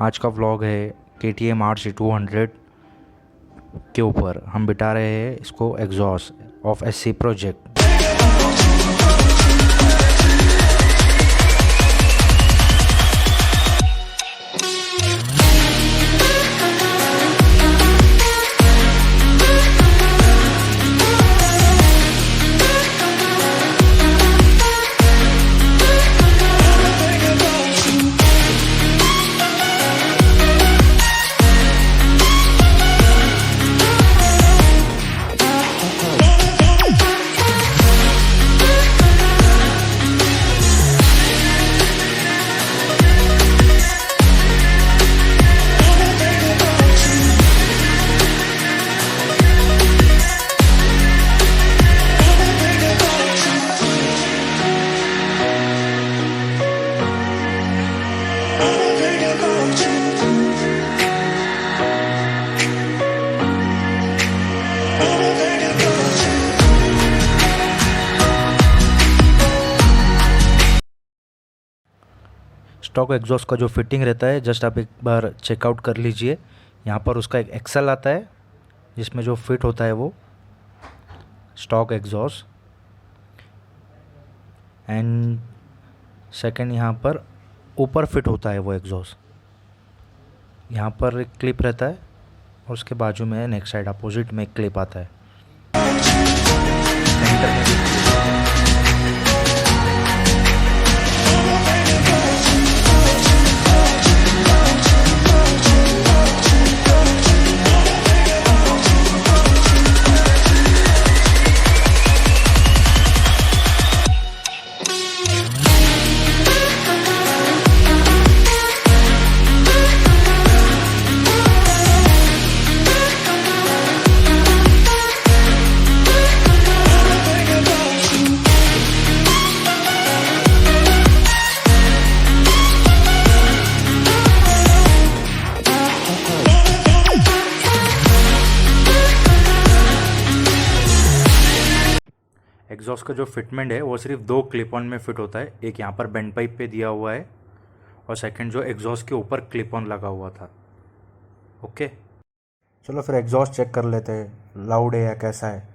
आज का व्लॉग है KTM RC200 के ऊपर। हम बिठा रहे हैं इसको exhaust of SC project. Stock exhaust का जो फिटिंग रहता है जस्ट आप एक बार चेकआउट कर लीजिए। यहाँ पर उसका एक एक्सेल आता है जिसमें जो फिट होता है वो स्टॉक एग्जॉस्ट, एंड सेकंड यहाँ पर ऊपर फिट होता है वो एग्जॉस्ट। यहाँ पर एक क्लिप रहता है और उसके बाजू में नेक्स्ट साइड अपोजिट में एक क्लिप आता है। सेंटर में एग्जॉस्ट का जो फिटमेंट है वो सिर्फ दो क्लिप ऑन में फिट होता है। एक यहाँ पर बेंड पाइप पे दिया हुआ है और सेकंड जो एग्जॉस्ट के ऊपर क्लिप ऑन लगा हुआ था। ओके, चलो फिर एग्जॉस्ट चेक कर लेते हैं, लाउड है या कैसा है।